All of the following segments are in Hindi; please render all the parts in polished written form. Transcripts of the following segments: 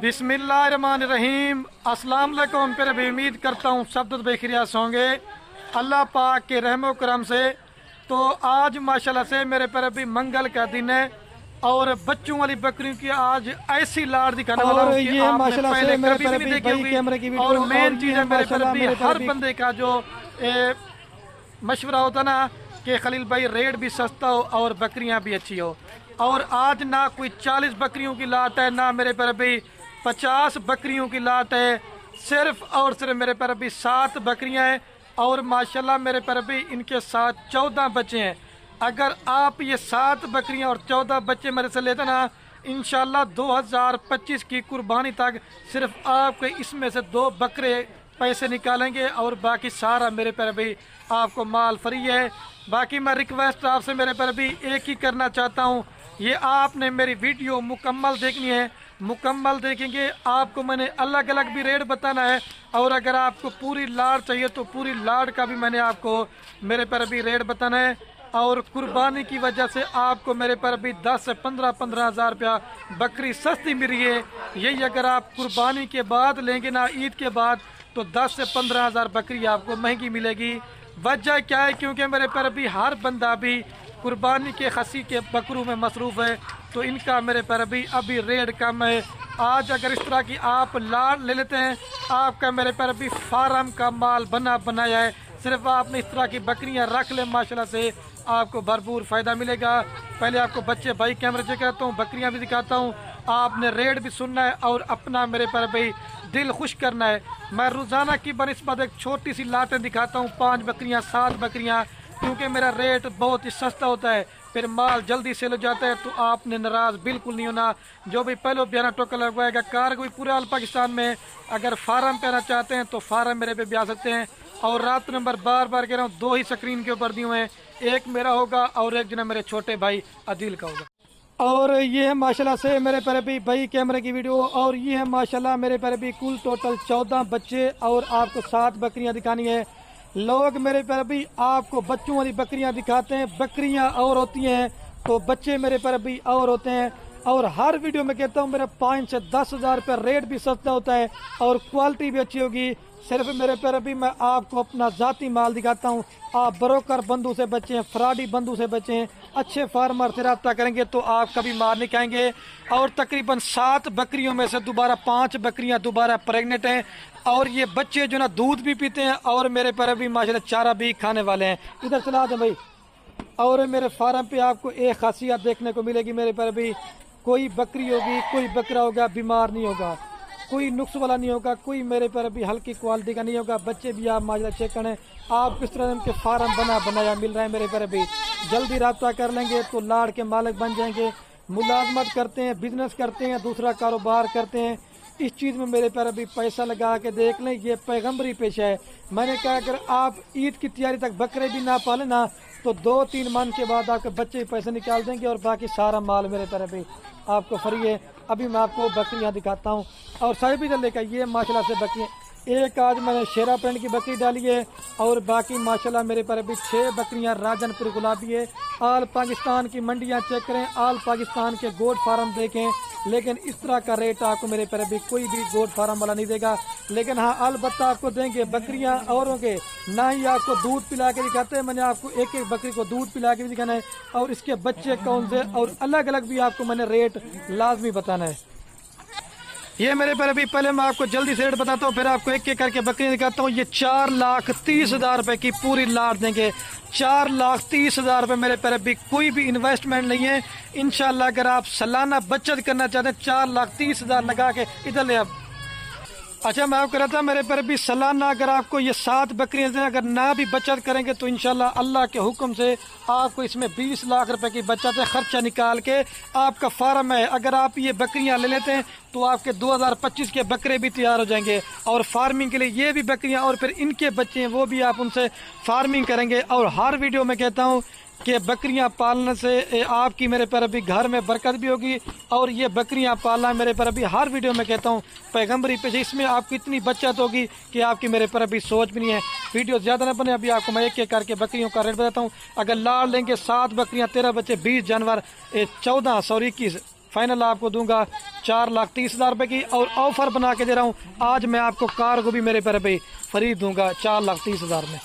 बिस्मिल्लाहिर्रहमानिर्रहीम। अस्सलाम वालेकुम। फिर भी उम्मीद करता हूँ सब तो बेखिरियात होंगे अल्लाह पाक के रहमो करम से। तो आज माशाल्लाह से मेरे पर अभी मंगल का दिन है और बच्चों वाली बकरियों की आज ऐसी लाड़ दिखाने वाला हूँ कि आपने पहले कभी भी नहीं देखी होगी। और मेन चीज़ है मेरे पर अभी हर बंदे का जो मशवरा होता ना कि खलील भाई रेट भी सस्ता हो और बकरियां भी अच्छी हो। और आज ना कोई 40 बकरियों की लाट है, ना मेरे पर अभी 50 बकरियों की लाट है, सिर्फ और सिर्फ मेरे पर अभी 7 बकरियां हैं। और माशाल्लाह मेरे पर अभी इनके साथ 14 बच्चे हैं। अगर आप ये 7 बकरियां और 14 बच्चे मेरे से लेते ना, इंशाल्लाह 2025 की कुर्बानी तक सिर्फ आपके इसमें से 2 बकरे पैसे निकालेंगे और बाकी सारा मेरे पर अभी आपको माल फ्री है। बाकी मैं रिक्वेस्ट आपसे मेरे पर अभी एक ही करना चाहता हूँ, ये आपने मेरी वीडियो मुकम्मल देखनी है। मुकम्मल देखेंगे आपको मैंने अलग अलग भी रेट बताना है, और अगर आपको पूरी लाड़ चाहिए तो पूरी लाड़ का भी मैंने आपको मेरे पर अभी रेट बताना है। और कुर्बानी की वजह से आपको मेरे पर अभी 10 से 15 हज़ार रुपया बकरी सस्ती मिल रही है। यही अगर आप कुर्बानी के बाद लेंगे ना, ईद के बाद, तो 10 से 15 हज़ार बकरी आपको महंगी मिलेगी। वजह क्या है? क्योंकि मेरे पर अभी हर बंदा भी कुर्बानी के खसी के बकरों में मसरूफ़ है, तो इनका मेरे पर अभी रेट कम है। आज अगर इस तरह की आप लाड़ ले लेते हैं, आपका मेरे पर अभी फार्म का माल बनाया है। सिर्फ आपने इस तरह की बकरियां रख लें, माशाल्लाह से आपको भरपूर फ़ायदा मिलेगा। पहले आपको बच्चे भाई कैमरे से कहता हूँ, बकरियां भी दिखाता हूँ, आपने रेट भी सुनना है और अपना मेरे पर भाई दिल खुश करना है। मैं रोज़ाना की बनिस्बत एक छोटी सी लाटें दिखाता हूँ, 5 बकरियाँ 7 बकरियाँ, क्योंकि मेरा रेट बहुत ही सस्ता होता है, फिर माल जल्दी सेल हो जाता है। तो आपने नाराज़ बिल्कुल नहीं होना। जो भी पहले बयाना टोकन लगवाएगा कार कोई पूरे आल पाकिस्तान में अगर फार्म पे आना चाहते हैं तो फार्म मेरे पे भी आ सकते हैं। और रात नंबर बार बार कह रहा हूँ, 2 ही स्क्रीन के ऊपर दिए हुए हैं, एक मेरा होगा और एक जना मेरे छोटे भाई अदिल का होगा। और ये है माशाल्लाह से मेरे पर अभी भाई कैमरे की वीडियो। और ये है माशाल्लाह मेरे पर अभी कुल टोटल 14 बच्चे और आपको 7 बकरियां दिखानी है। लोग मेरे पर अभी आपको बच्चों वाली बकरियां दिखाते हैं, बकरियां और होती हैं तो बच्चे मेरे पर अभी और होते हैं। और हर वीडियो में कहता हूँ मेरा 5 से 10 हज़ार रुपये रेट भी सस्ता होता है और क्वालिटी भी अच्छी होगी। सिर्फ मेरे पर अभी मैं आपको अपना ज़ाती माल दिखाता हूँ। आप ब्रोकर बंधु से बचे हैं, फ्रॉडी बंधु से बचे हैं, अच्छे फार्मर से रब्ता करेंगे तो आप कभी मार नहीं खाएंगे। और तकरीबन 7 बकरियों में से दोबारा 5 बकरियां दोबारा प्रेग्नेंट हैं और ये बच्चे जो ना दूध भी पीते हैं और मेरे पर अभी माशाल्लाह चारा भी खाने वाले हैं। इधर चला दें भाई। और मेरे फार्म पे आपको एक खासियत देखने को मिलेगी, मेरे पर अभी कोई बकरी होगी, कोई बकरा होगा बीमार नहीं होगा, कोई नुक्स वाला नहीं होगा, कोई मेरे पर अभी हल्की क्वालिटी का नहीं होगा। बच्चे भी आप माशाल्लाह चेक करें, आप किस तरह उनके फार्म बनाया मिल रहा है। मेरे पर अभी जल्दी रब्ता कर लेंगे तो लाड़ के मालिक बन जाएंगे। मुलाजमत करते हैं, बिजनेस करते हैं, दूसरा कारोबार करते हैं, इस चीज़ में मेरे पर अभी पैसा लगा के देख लें, ये पैगम्बरी पेशा है। मैंने कहा अगर आप ईद की तैयारी तक बकरे भी ना पालें ना, तो 2-3 मन के बाद आपके बच्चे पैसे निकाल देंगे और बाकी सारा माल मेरे पर अभी आपको फ्री है। अभी मैं आपको बकरियां दिखाता हूं और सारी भी लेकर ये माशाल्लाह से बकरियां। एक आज मैंने शेरा प्रिंट की बकरी डाली है और बाकी माशाल्लाह मेरे पर अभी 6 बकरियां राजनपुर गुलाबी है। आल पाकिस्तान की मंडियां चेक करें, आल पाकिस्तान के गोट फार्म देखें, लेकिन इस तरह का रेट आपको मेरे पर अभी कोई भी गोट फार्म वाला नहीं देगा। लेकिन हाँ, अलबत्ता आपको देंगे बकरियां औरों के, ना ही आपको दूध पिला के दिखाते हैं। मैंने आपको एक एक बकरी को दूध पिला के भी दिखाना है और इसके बच्चे कौन से और अलग अलग भी आपको मैंने रेट लाजमी बताना है। ये मेरे पर अभी पहले मैं आपको जल्दी से रेट बताता हूँ, फिर आपको एक एक करके बकरी दिखाता हूँ। ये 4,30,000 रुपए की पूरी लाड़ देंगे। 4,30,000 रुपए मेरे पर अभी कोई भी इन्वेस्टमेंट नहीं है। इंशाल्लाह अगर आप सालाना बचत करना चाहते हैं, 4,30,000 लगा के इधर ले। अब अच्छा, मैं आपको कहता मेरे पर भी सालाना अगर आपको ये 7 बकरियां दें, अगर ना भी बचत करेंगे तो इंशाल्लाह अल्लाह के हुक्म से आपको इसमें 20 लाख रुपए की बचत है। खर्चा निकाल के आपका फार्म है, अगर आप ये बकरियां ले लेते हैं तो आपके 2025 के बकरे भी तैयार हो जाएंगे और फार्मिंग के लिए ये भी बकरियां और फिर इनके बच्चे हैं वो भी आप उनसे फार्मिंग करेंगे। और हर वीडियो में कहता हूँ कि बकरियां पालने से आपकी मेरे पर अभी घर में बरकत भी होगी। और ये बकरियां पालना मेरे पर अभी हर वीडियो में कहता हूँ पैगम्बरी पे, इसमें आपकी इतनी बचत होगी कि आपकी मेरे पर अभी सोच भी नहीं है। वीडियो ज़्यादा ना बने, अभी आपको मैं एक एक करके बकरियों का रेट बताता हूँ। अगर लाड़ लेंगे 7 बकरियां 13 बच्चे 20 जानवर 14 21 फाइनल आपको दूंगा 4,30,000 रुपये की। और ऑफर बना के दे रहा हूँ आज मैं आपको कार को भी मेरे पैर पे फ्री दूंगा 4,30,000 में।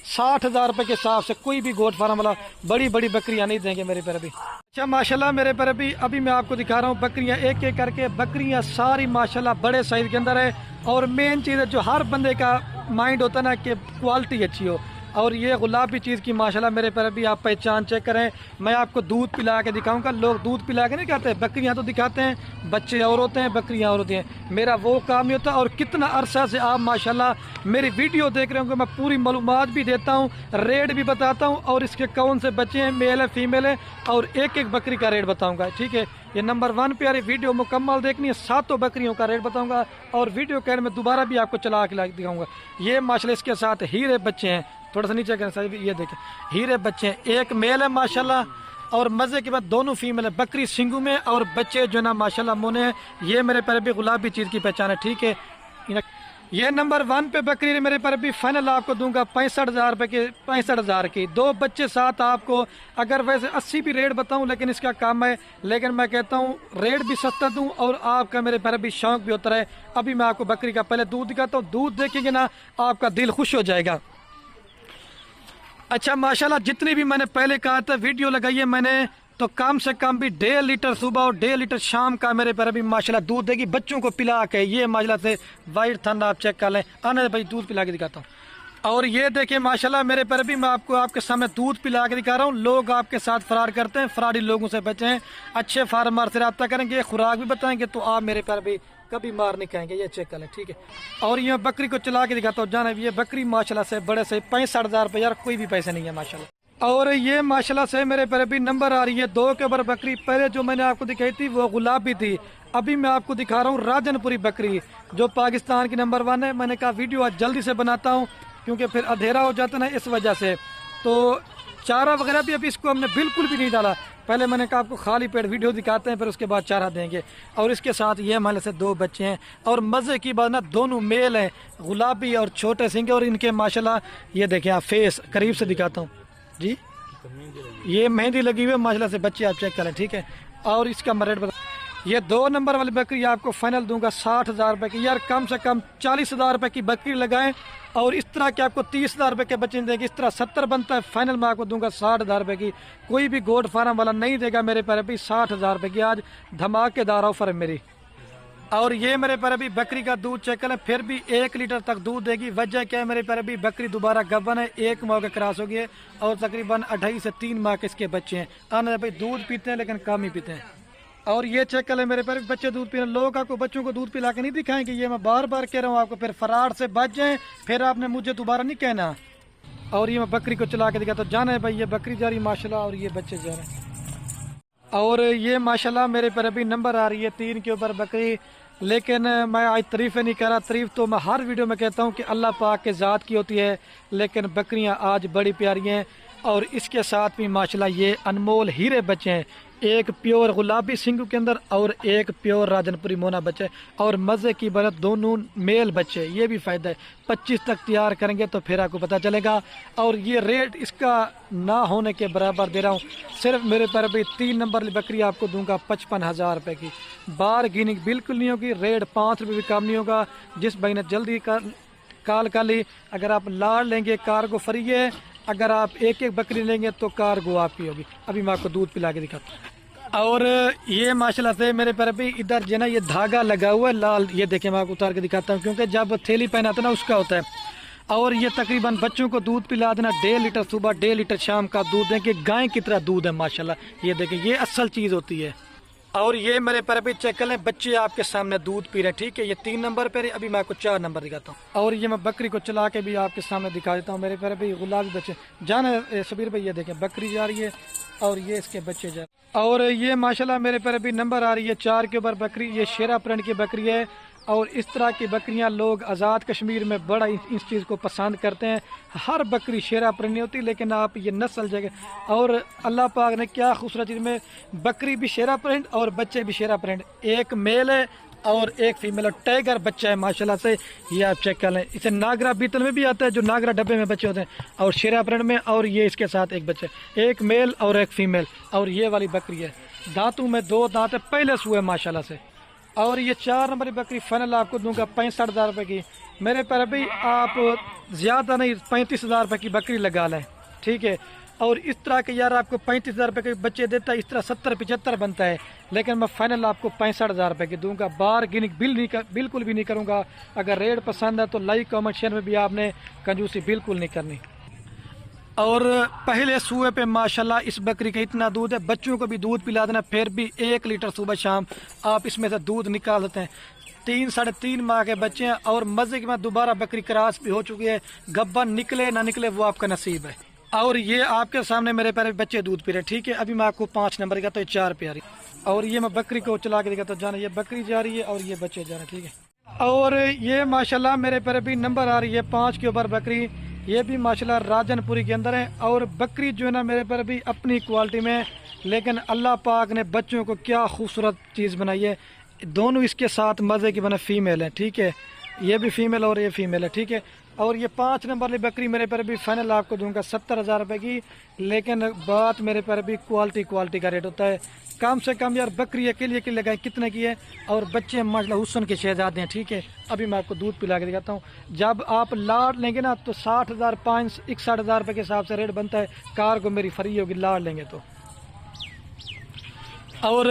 60,000 रुपये के हिसाब से कोई भी गोट फार्म वाला बड़ी बड़ी बकरियां नहीं देंगे मेरे पैर भी। अच्छा माशाल्लाह मेरे पैर भी अभी मैं आपको दिखा रहा हूँ बकरियां एक एक करके। बकरियां सारी माशाल्लाह बड़े साइज के अंदर है। और मेन चीज़ है जो हर बंदे का माइंड होता है ना कि क्वालिटी अच्छी हो। और ये गुलाबी चीज़ की माशाल्लाह मेरे पर भी आप पहचान चेक करें। मैं आपको दूध पिला के दिखाऊंगा। लोग दूध पिला के नहीं कहते, बकरियां तो दिखाते हैं, बच्चे और होते हैं, बकरियां और होती हैं। मेरा वो काम नहीं होता। और कितना अरसा से आप माशाल्लाह मेरी वीडियो देख रहे होंगे। मैं पूरी मालूमात भी देता हूँ, रेट भी बताता हूँ, और इसके कौन से बच्चे हैं, मेल है फीमेल है, और एक एक बकरी का रेट बताऊँगा। ठीक है, ये नंबर 1 पे यार वीडियो मुकम्मल देखनी है। 7 बकरियों का रेट बताऊँगा और वीडियो कैड में दोबारा भी आपको चला के दिखाऊँगा। ये माशाल्लाह इसके साथ हीरे बच्चे हैं, थोड़ा सा नीचे करें साहब, ये देखें हीरे बच्चे हैं। एक मेल है माशाल्लाह और मज़े के बाद दोनों फीमेल है। बकरी सिंगू में और बच्चे जो ना माशाल्लाह मुने हैं। ये मेरे पर भी गुलाबी चीज़ की पहचान है। ठीक है, ये नंबर 1 पे बकरी मेरे पर भी फाइनल आपको दूंगा 65,000 रुपये के, 65,000 की। 2 बच्चे साथ आपको। अगर वैसे 80 भी रेट बताऊं लेकिन इसका काम है, लेकिन मैं कहता हूं रेट भी सस्ता दूं और आपका मेरे पर भी शौक भी होता रहे। अभी मैं आपको बकरी का पहले दूध दिखाता हूँ। दूध देखेंगे ना आपका दिल खुश हो जाएगा। अच्छा माशाल्लाह जितनी भी मैंने पहले कहा था वीडियो लगाई है मैंने, तो कम से कम भी 1.5 लीटर सुबह और 1.5 लीटर शाम का मेरे पर अभी माशाल्लाह दूध देगी बच्चों को पिला के। ये माशाल्लाह से वाइट थन आप चेक कर लें। आने भाई दूध पिला के दिखाता हूँ। और ये देखिए माशाल्लाह मेरे पर भी मैं आपको आपके सामने दूध पिला के दिखा रहा हूँ। लोग आपके साथ फ्रॉड करते हैं, फ्रॉडी लोगों से बचें। अच्छे फार्मर से रब्ता करेंगे, खुराक भी बताएंगे, तो आप मेरे पर भी कभी मार नहीं कहेंगे। ये चेक कर लें। ठीक है, और ये बकरी को चला के दिखाता हूँ। जाना ये बकरी माशाल्लाह से बड़े से 65,000 रुपये यार कोई भी पैसे नहीं है माशाल्लाह। और ये माशाल्लाह से मेरे पर भी नंबर आ रही है 2 के ऊपर बकरी। पहले जो मैंने आपको दिखाई थी वो गुलाबी थी। अभी मैं आपको दिखा रहा हूँ राजनपुरी बकरी जो पाकिस्तान की नंबर 1 है। मैंने कहा वीडियो आज जल्दी से बनाता हूँ क्योंकि फिर अंधेरा हो जाता ना, इस वजह से। तो चारा वगैरह भी अभी इसको हमने बिल्कुल भी नहीं डाला। पहले मैंने कहा आपको खाली पेट वीडियो दिखाते हैं, फिर उसके बाद चारा देंगे। और इसके साथ ये हमारे से 2 बच्चे हैं। और मज़े की बात ना दोनों मेल हैं, गुलाबी और छोटे सिंह। और इनके माशाल्लाह ये देखें आप फेस करीब से दिखाता हूँ जी, ये मेहंदी लगी हुई है माशाल्लाह से। बच्चे आप चेक करें। ठीक है, और इसका मैं रेट बता, ये 2 नंबर वाली बकरी आपको फाइनल दूंगा 60,000 रुपये की। यार कम से कम 40,000 रुपये की बकरी लगाएं और इस तरह के आपको 30,000 रुपये के बच्चे देंगे। इस तरह 70 बनता है। फाइनल मैं आपको दूंगा 60,000 रुपये की। कोई भी गोट फार्म वाला नहीं देगा मेरे पर अभी 60,000 रुपये की। आज धमाकेदार ऑफर है मेरी। और ये मेरे पर अभी बकरी का दूध चेक करें, फिर भी 1 लीटर तक दूध देगी। वजह क्या है, मेरे पर अभी बकरी दोबारा गबन है, 1 माह के क्रॉस हो गई है और तकरीबन 2.5 से 3 माह के इसके बच्चे हैं। आने भाई दूध पीते हैं लेकिन कम ही पीते हैं। और ये चेक कर ले मेरे पर बच्चे दूध पीने। लोग आपको बच्चों को दूध पिला के नहीं दिखाएंगे, ये मैं बार बार कह रहा हूँ आपको। फिर फरार से बच जाएं, फिर आपने मुझे दोबारा नहीं कहना। और ये मैं बकरी को चला के दिखा तो जाना है भाई, ये बकरी जा रही माशाल्लाह और ये बच्चे जा रहे हैं। और ये माशाल्लाह मेरे पर अभी नंबर आ रही है 3 के ऊपर बकरी। लेकिन मैं आज तारीफ़ें नहीं कर रहा। तारीफ़ तो मैं हर वीडियो में कहता हूँ कि अल्लाह पाक के ज़ात की होती है, लेकिन बकरियाँ आज बड़ी प्यारी हैं। और इसके साथ भी माशाल्लाह ये अनमोल हीरे बच्चे हैं। एक प्योर गुलाबी सिंगू के अंदर और एक प्योर राजनपुरी मोना बच्चे। और मज़े की बात दोनों मेल बच्चे, ये भी फ़ायदा है। 25 तक तैयार करेंगे तो फिर आपको पता चलेगा। और ये रेट इसका ना होने के बराबर दे रहा हूँ। सिर्फ मेरे पर भी 3 नंबर बकरी आपको दूंगा 55,000 रुपये की। बारगेनिंग बिल्कुल नहीं होगी, रेट 5 रुपये भी कम नहीं होगा। जिस भाई ने जल्दी कॉल कर ली, अगर आप लाड़ लेंगे कार को फ्री है, अगर आप एक एक बकरी लेंगे तो कार गो आपकी होगी। अभी मैं आपको दूध पिला के दिखाता हूँ। और ये माशाल्लाह से मेरे पर भी इधर जो ना ये धागा लगा हुआ है लाल, ये देखें मैं आपको उतार के दिखाता हूँ क्योंकि जब थैली पहनाते ना उसका होता है। और ये तकरीबन बच्चों को दूध पिला देना 1.5 लीटर सुबह 1.5 लीटर शाम का दूध दें कि गाय की तरह दूध है माशाल्लाह। ये देखें ये असल चीज़ होती है। और ये मेरे पर अभी चेक कर लें, बच्चे आपके सामने दूध पी रहे हैं। ठीक है, ये 3 नंबर पर है। अभी मैं आपको 4 नंबर दिखाता हूँ। और ये मैं बकरी को चला के भी आपके सामने दिखा देता हूँ। मेरे पर अभी गुलाबी बच्चे जाना सबीर भाई, ये देखें बकरी जा रही है और ये इसके बच्चे जा रहे हैं। और ये माशाल्लाह मेरे पर अभी नंबर आ रही है 4 के ऊपर बकरी। ये शेरा प्रिंट की बकरी है। और इस तरह की बकरियां लोग आज़ाद कश्मीर में बड़ा इस चीज़ को पसंद करते हैं। हर बकरी शेरा प्रिंट नहीं होती, लेकिन आप ये नस्ल जगह। और अल्लाह पाक ने क्या खूबसूरत चीज़ में बकरी भी शेरा प्रिंट और बच्चे भी शेरा प्रिंट। एक मेल है और एक फीमेल है। टाइगर बच्चा है माशाल्लाह से, ये आप चेक कर लें। इसे नागरा बीतल में भी आता है, जो नागरा डब्बे में बच्चे होते हैं, और शेरा प्रिंट में। और ये इसके साथ एक बच्चा, एक मेल और एक फीमेल। और ये वाली बकरी है दांतों में 2 दांत है, पहले सुए माशाल्लाह से। और ये 4 नंबर की बकरी फाइनल आपको दूंगा 65,000 रुपये की। मेरे पर अभी आप ज़्यादा नहीं 35,000 रुपये की बकरी लगा लें, ठीक है। और इस तरह के यार आपको 35,000 रुपये के बच्चे देता है, इस तरह 70-75 बनता है, लेकिन मैं फाइनल आपको 65,000 रुपये की दूंगा। बारगेनिंग बिल्कुल भी नहीं करूंगा। अगर रेट पसंद है तो लाइक कमेंट शेयर में भी आपने कंजूसी बिल्कुल नहीं करनी। और पहले सुए पे माशाल्लाह इस बकरी का इतना दूध है, बच्चों को भी दूध पिला देना, फिर भी 1 लीटर सुबह शाम आप इसमें से दूध निकाल देते हैं। 3-3.5 माह के बच्चे हैं और मजे के बाद दोबारा बकरी क्रॉस भी हो चुकी है। गब्बन निकले ना निकले वो आपका नसीब है। और ये आपके सामने मेरे प्यारे बच्चे दूध पी रहे, ठीक है। अभी मैं आपको 5 नंबर का तो ये 4 प्यारी। और ये मैं बकरी को चला के दिखाता हूँ, जाना ये बकरी जा रही है और ये बच्चे जा रहे हैं, ठीक है। और ये माशाल्लाह मेरे प्यारे भी नंबर आ रही है 5 के ऊपर बकरी, ये भी माशाल्लाह राजनपुरी के अंदर है। और बकरी जो है ना मेरे पर भी अपनी क्वालिटी में, लेकिन अल्लाह पाक ने बच्चों को क्या खूबसूरत चीज़ बनाई है। दोनों इसके साथ मज़े की बने फीमेल है, ठीक है। ये भी फीमेल और ये फीमेल है, ठीक है। और ये 5 नंबर वाली बकरी मेरे पर भी फाइनल आपको दूंगा 70,000 रुपये की। लेकिन बात मेरे पर भी क्वालिटी का रेट होता है। कम से कम यार बकरी अकेली लगाए कितने की है। और बच्चे माशाल्लाह हुस्न के शहजादे हैं, ठीक है। अभी मैं आपको दूध पिला के दिखाता हूँ। जब आप लाड़ लेंगे ना तो 60,000 61,000 रुपये के हिसाब से रेट बनता है। कार को मेरी फ्री होगी लाड़ लेंगे तो। और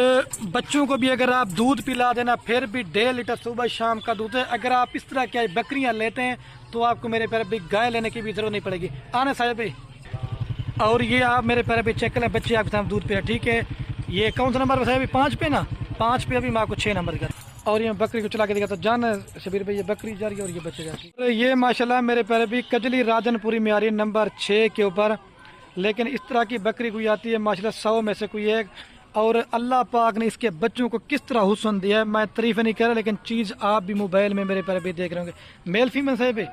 बच्चों को भी अगर आप दूध पिला देना, फिर भी 1.5 लीटर सुबह शाम का दूध है। अगर आप इस तरह की बकरियां लेते हैं तो आपको मेरे पैर भी गाय लेने की भी जरूरत नहीं पड़ेगी। आने साहब भाई। और ये आप मेरे पैर भी चेक करें, बच्चे आपके साथ दूध पे, ठीक है। ये कौन सा नंबर बताया अभी 5 पे ना, 5 पे अभी मैं आपको 6 नंबर का। और ये बकरी को चला के दिखाता, जान शबीर भाई ये बकरी जा रही है और ये बच्चे जा रही है। ये माशाल्लाह मेरे पैर भी कजली राजनपुरी में आ रही है नंबर 6 के ऊपर। लेकिन इस तरह की बकरी कोई आती है माशाल्लाह 100 में से कोई एक। और अल्लाह पाक ने इसके बच्चों को किस तरह हुस्न दिया है, मैं तारीफ नहीं कर रहा, लेकिन चीज़ आप भी मोबाइल में मेरे पर भी देख रहे होंगे। मेल फीमेल साहब है।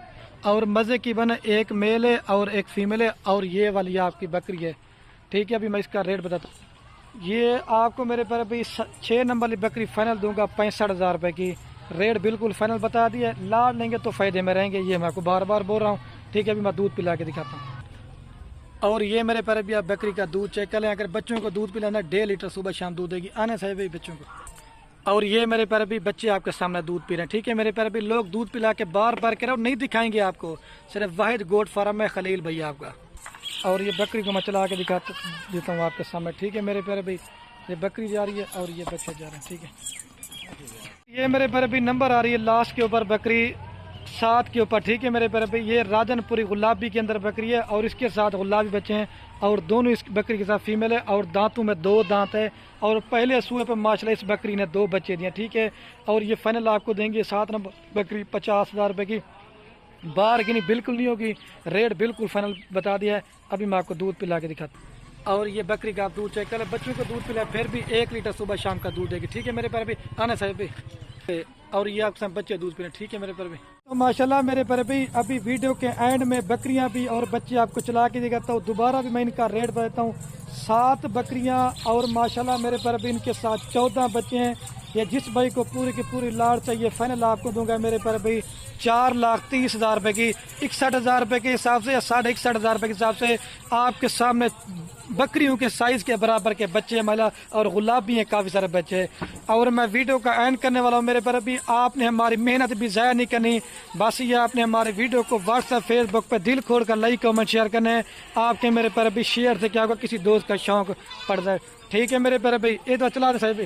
और मज़े की बन एक मेल है और एक फीमेल है। और ये वाली आपकी बकरी है, ठीक है। अभी मैं इसका रेट बताता हूँ। ये आपको मेरे पर अभी 6 नंबर वाली बकरी फाइनल दूंगा 65,000 रुपये की। रेट बिल्कुल फाइनल बता दिया। लाड़ लेंगे तो फ़ायदे में रहेंगे, ये मैं आपको बार बार बोल रहा हूँ, ठीक है। अभी मैं दूध पिला के दिखाता हूँ। और ये मेरे पर भी आप बकरी का दूध चेक कर लें। अगर बच्चों को दूध पिलाना 1.5 लीटर सुबह शाम दूध देगी। आने साहब बच्चों को। और ये मेरे पर भी बच्चे आपके सामने दूध पी रहे हैं, ठीक है। मेरे पर भी लोग दूध पिला के बार बार कह रहे हो, नहीं दिखाएंगे आपको, सिर्फ वाहिद गोट फार्म है खलील भैया आपका। और ये बकरी को मैं चला के दिखा देता हूँ आपके सामने, ठीक है। मेरे पर भी ये बकरी जा रही है और ये बच्चे जा रहे हैं, ठीक है। ये मेरे पर भी नंबर आ रही है लास्ट के ऊपर बकरी 7 के ऊपर, ठीक है। मेरे पर भी ये राजनपुरी गुलाबी के अंदर बकरी है और इसके साथ गुलाबी बच्चे हैं। और दोनों इस बकरी के साथ फीमेल है। और दांतों में 2 दांत है। और पहले सुए पर माशाल्लाह इस बकरी ने 2 बच्चे दिए, ठीक है। और ये फाइनल आपको देंगे 7 नंबर बकरी 50,000 रुपये की। बारगेनिंग बिल्कुल नहीं होगी, रेट बिल्कुल फाइनल बता दिया है। अभी मैं आपको दूध पिला के दिखाता हूँ। और ये बकरी का आप दूध चेक कर, बच्चों को दूध पिलाए फिर भी 1 लीटर सुबह शाम का दूध देगी, ठीक है। मेरे पर भी आना साहब भी। और ये आपके साथ बच्चे दूध पी रहे, ठीक है। मेरे पर भी तो माशाल्लाह मेरे पर भी अभी वीडियो के एंड में बकरियां भी और बच्चे आपको चला के दिखाता हूँ। दोबारा भी मैं इनका रेट बताता हूँ। 7 बकरियां और माशाल्लाह मेरे पर भी इनके साथ 14 बच्चे हैं। ये जिस भाई को पूरी की पूरी लाड़ चाहिए फाइनल आपको दूंगा मेरे पर भी 4,30,000 रुपये की। 61,000 रुपये के हिसाब से या 61,500 रुपये के हिसाब से आपके सामने बकरियों के साइज के बराबर के बच्चे मला और गुलाबी हैं काफ़ी सारे बच्चे। और मैं वीडियो का एंड करने वाला हूँ। मेरे पर अभी आपने हमारी मेहनत भी ज़ाया नहीं करनी, बस ये आपने हमारे वीडियो को व्हाट्सएप फेसबुक पर दिल खोल कर लाइक कमेंट शेयर करने हैं। आपके मेरे पर अभी शेयर से क्या होगा, किसी दोस्त का शौक पड़ जाए, ठीक है। मेरे पर अभी ये तो चला दे साहब।